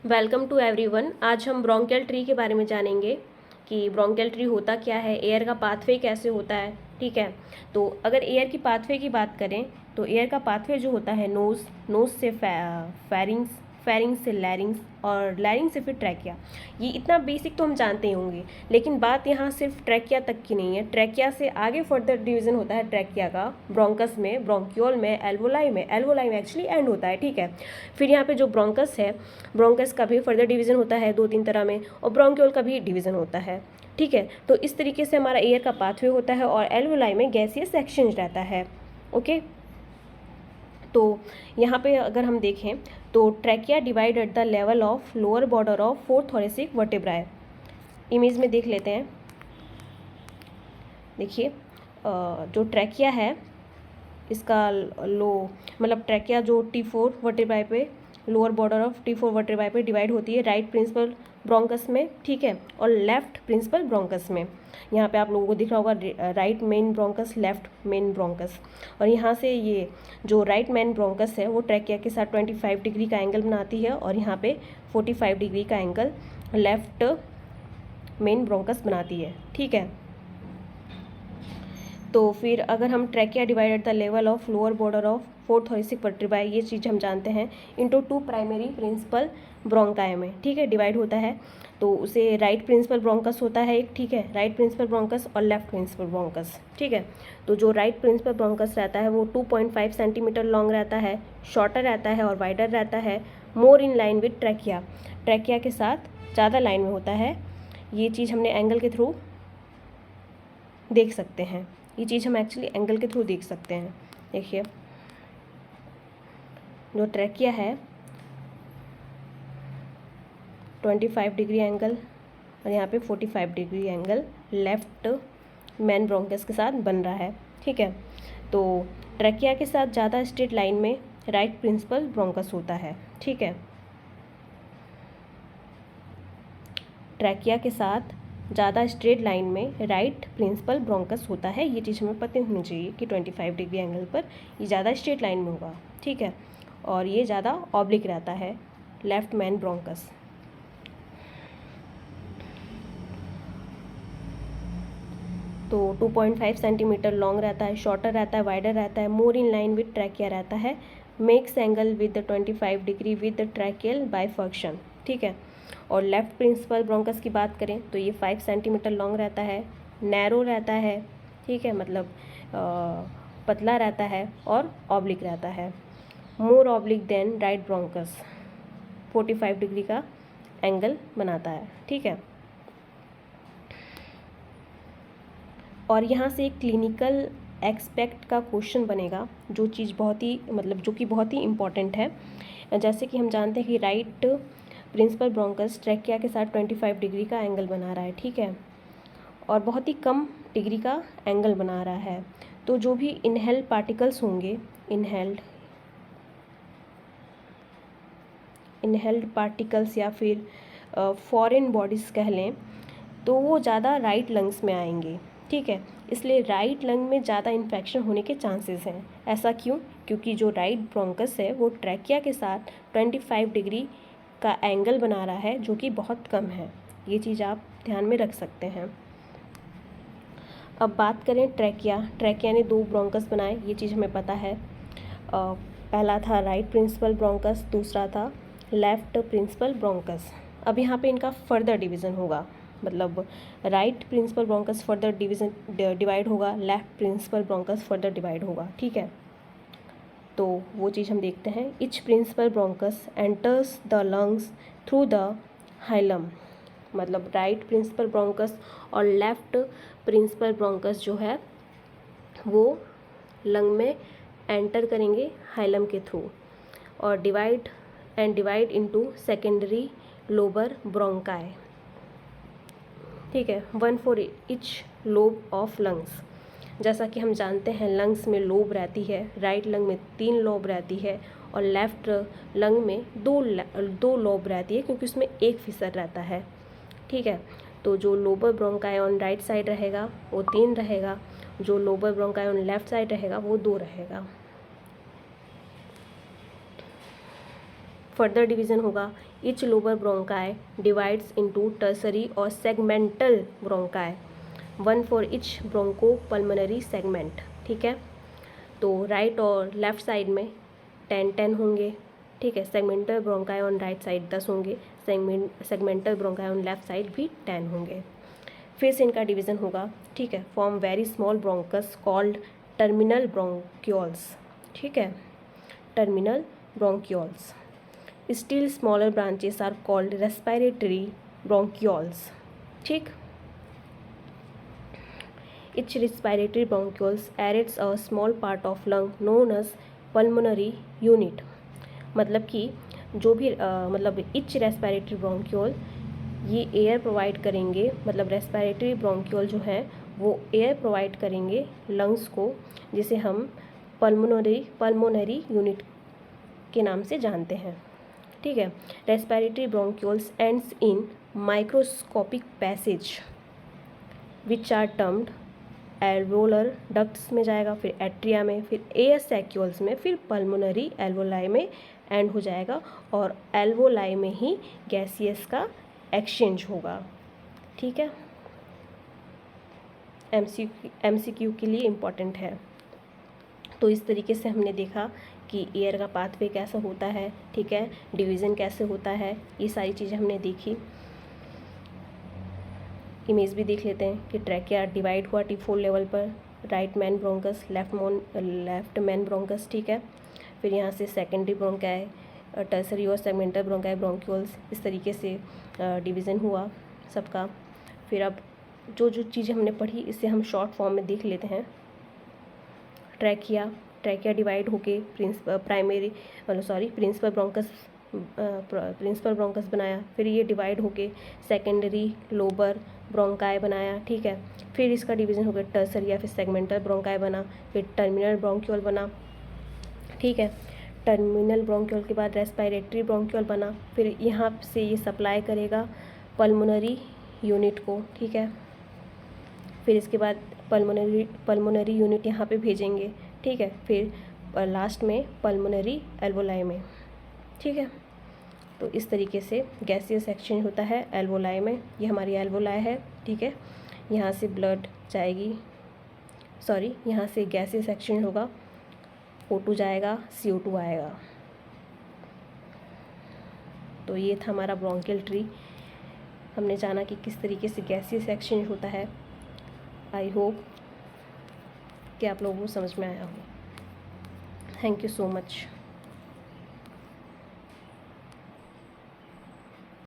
Welcome to everyone. आज हम bronchial tree के बारे में जानेंगे कि ब्रोंकियल ट्री होता क्या है, एयर का पाथवे कैसे होता है। ठीक है, तो अगर एयर की पाथवे की बात करें तो एयर का पाथवे जो होता है नोज से फेरिंग्स, फेरिंग्स से लैरिंग्स और लैरिंग्स से फिर ट्रैकिया। ये इतना बेसिक तो हम जानते ही होंगे, लेकिन बात यहाँ सिर्फ ट्रैकिया तक की नहीं है। ट्रैकिया से आगे फर्दर डिवीज़न होता है ट्रैकिया का ब्रोंकस में, ब्रोंक्यूल में, एल्वोलाई में। एल्वोलाई में एक्चुअली एंड होता है। ठीक है, फिर यहाँ पे जो ब्रोंकस है, ब्रोंकस का भी फर्दर डिवीज़न होता है 2-3 तरह में, और ब्रोंक्यूल का भी डिवीज़न होता है। ठीक है, तो इस तरीके से हमारा एयर का पाथवे होता है और एल्वोलाई में गैसियस एक्सचेंज रहता है। ओके, तो यहाँ पे अगर हम देखें तो trachea divide at the level of lower border of fourth thoracic vertebrae. Image में देख लेते हैं। देखिए, जो ट्रैकिया है इसका लो मतलब ट्रैकिया जो T4 वर्टेब्राए पे, लोअर बॉर्डर ऑफ T4 वर्टेब्राए पे डिवाइड होती है राइट प्रिंसिपल ब्रोंकस में। ठीक है, और लेफ्ट प्रिंसिपल ब्रोंकस में। यहाँ पे आप लोगों को दिख रहा होगा right main bronchus, left main bronchus. और यहाँ से ये जो राइट मेन ब्रोंकस है वो ट्रैकिया के साथ 25 डिग्री का एंगल बनाती है, और यहाँ पे 45 डिग्री का एंगल लेफ्ट मेन ब्रोंकस बनाती है। ठीक है, तो फिर अगर हम trachea divide at the level of lower border of fourth thoracic vertebrae, ये चीज़ हम जानते हैं, इनटू 2 प्राइमरी प्रिंसिपल ब्रोंकाई में। ठीक है, डिवाइड होता है तो उसे राइट प्रिंसिपल ब्रोंकस होता है एक। ठीक है, राइट प्रिंसिपल ब्रोंकस और लेफ्ट प्रिंसिपल ब्रोंकस। ठीक है, तो जो राइट प्रिंसिपल ब्रोंकस रहता है वो 2.5 सेंटीमीटर लॉन्ग रहता है, शॉर्टर रहता है और वाइडर रहता है, more in line with trachea. Trachea के साथ ज़्यादा लाइन में होता है। ये चीज़ हमने एंगल के थ्रू देख सकते हैं। ये चीज़ हम एक्चुअली एंगल के थ्रू देख सकते हैं। देखिए, जो ट्रैकिया है 25 डिग्री एंगल और यहाँ पे 45 degree angle left man bronchus के साथ बन रहा है। ठीक है, तो ट्रैकिया के साथ ज़्यादा स्ट्रेट लाइन में राइट प्रिंसिपल ब्रोंकस होता है। ठीक है, ट्रैकिया के साथ ज़्यादा स्ट्रेट लाइन में राइट प्रिंसिपल ब्रोंकस होता है। ये चीज़ हमें पता होनी चाहिए कि 25 डिग्री एंगल पर ये ज़्यादा स्ट्रेट लाइन में होगा। ठीक है, और ये ज़्यादा ऑब्लिक रहता है लेफ्ट मैन ब्रोंकस। तो 2.5 सेंटीमीटर लॉन्ग रहता है, शॉर्टर रहता है, वाइडर रहता है, more in line with trachea रहता है, makes angle with 25 degree with tracheal bifunction. ठीक है, और लेफ्ट प्रिंसिपल ब्रोंकस की बात करें तो ये 5 सेंटीमीटर लॉन्ग रहता है, नैरो रहता है। ठीक है, मतलब पतला रहता है और ऑब्लिक रहता है, more oblique than right bronchus, 45 degree का एंगल बनाता है। ठीक है, और यहाँ से एक क्लिनिकल एक्सपेक्ट का क्वेश्चन बनेगा, जो चीज़ बहुत ही जो कि बहुत ही इम्पॉर्टेंट है। जैसे कि हम जानते हैं कि राइट प्रिंसिपल ब्रोंकस ट्रैकिया के साथ 25 डिग्री का एंगल बना रहा है। ठीक है, और बहुत ही कम डिग्री का एंगल बना रहा है। तो जो भी इनहेल्ड पार्टिकल्स होंगे, इनहेल्ड पार्टिकल्स या फिर फॉरेन बॉडीज़ कह लें, तो वो ज़्यादा राइट लंग्स में आएंगे। ठीक है, इसलिए राइट लंग में ज़्यादा इन्फेक्शन होने के चांसेस हैं। ऐसा क्यों? क्योंकि जो राइट ब्रोंकस है वो ट्रैकिया के साथ 25 डिग्री का एंगल बना रहा है, जो कि बहुत कम है। ये चीज़ आप ध्यान में रख सकते हैं। अब बात करें ट्रैकिया ने 2 ब्रोंकस बनाए, ये चीज़ हमें पता है। पहला था राइट प्रिंसिपल ब्रोंकस, दूसरा था लेफ्ट प्रिंसिपल ब्रोंकस। अब यहाँ पे इनका फर्दर डिवीज़न होगा, मतलब right principal bronchus further divide होगा, left principal bronchus further divide होगा। ठीक है, तो वो चीज़ हम देखते हैं। Each principal bronchus enters the lungs through the hilum, मतलब राइट प्रिंसिपल ब्रोंकस और लेफ्ट प्रिंसिपल ब्रोंकस जो है वो लंग में एंटर करेंगे हाइलम के थ्रू, और डिवाइड इनटू सेकेंडरी लोबर ब्रोंकाई। ठीक है, 1 for each lobe of lungs. जैसा कि हम जानते हैं लंग्स में लोब रहती है, राइट लंग में 3 लोब रहती है और लेफ्ट लंग में दो लोब रहती है, क्योंकि उसमें एक फिसर रहता है। ठीक है, तो जो लोबर ब्रोंकाई ऑन राइट साइड रहेगा वो 3 रहेगा, जो लोबर ब्रोंकाई ऑन लेफ्ट साइड रहेगा वो 2 रहेगा। फर्दर डिवीज़न होगा Each lobar bronchi divides into tertiary or segmental bronchi, one for each bronchopulmonary segment। ठीक है, तो राइट और लेफ्ट साइड में 10 होंगे। ठीक है, segmental bronchi on right side 10 होंगे, segmental bronchi on left side भी 10 होंगे। फिर से इनका डिवीज़न होगा। ठीक है, form very small bronchus called terminal bronchioles. ठीक है, terminal bronchioles. Still smaller branches are called respiratory bronchioles. ठीक, each respiratory bronchioles aerates a small part of lung known as pulmonary unit। मतलब कि जो भी मतलब each respiratory bronchiole ये air provide करेंगे, मतलब रेस्पिरेटरी ब्रोंक्यूल जो है वो एयर प्रोवाइड करेंगे लंग्स को, जिसे हम पल्मोनरी यूनिट के नाम से जानते हैं। ठीक है, respiratory bronchioles ends in microscopic passage which are termed alveolar ducts में जाएगा, फिर एट्रिया में, फिर एयर सैक्यूल्स में, फिर पल्मोनरी एल्वोलाई में एंड हो जाएगा, और एल्वोलाई में ही गैसियस का एक्सचेंज होगा। ठीक है, एमसीक्यू के लिए इम्पॉर्टेंट है। तो इस तरीके से हमने देखा कि एयर का पाथवे कैसा होता है। ठीक है, डिवीज़न कैसे होता है, ये सारी चीज़ें हमने देखी। इमेज भी देख लेते हैं कि ट्रैकिया डिवाइड हुआ T4 लेवल पर, right man bronchus, left man bronchus. ठीक है, फिर यहाँ से सेकेंडरी ब्रोंकाई, टर्सरी और सेगमेंटल ब्रोंकाई ब्रोंक्यूल्स, इस तरीके से डिवीज़न हुआ सबका। फिर अब जो जो चीज़ें हमने पढ़ी इसे हम शॉर्ट फॉर्म में देख लेते हैं। ट्रैकिया डिवाइड होके प्रिंसिपल ब्रोंकस बनाया, फिर ये डिवाइड होके सेकेंडरी लोबर ब्रोंकाई बनाया। ठीक है, फिर इसका डिवीज़न हो गया टर्सरी या फिर सेगमेंटल ब्रोंकाई बना, फिर टर्मिनल ब्रोंक्यूल बना। ठीक है, टर्मिनल ब्रोंक्यूल के बाद रेस्पिरेटरी ब्रोंक्यूल बना, फिर यहाँ से ये सप्लाई करेगा पल्मोनरी यूनिट को। ठीक है, फिर इसके बाद पल्मोनरी यूनिट यहाँ पे भेजेंगे। ठीक है, फिर लास्ट में पल्मोनरी एल्वोलाई में। ठीक है, तो इस तरीके से गैसियस एक्सचेंज होता है एल्वोलाई में। ये हमारी एल्वोलाई है। ठीक है, यहाँ से ब्लड जाएगी, यहाँ से गैसियस एक्सचेंज होगा, O2 जाएगा, CO2 आएगा। तो ये था हमारा ब्रोंकियल ट्री। हमने जाना कि किस तरीके से गैसियस एक्सचेंज होता है। आई होप कि आप लोगों को समझ में आया हो। Thank you so much.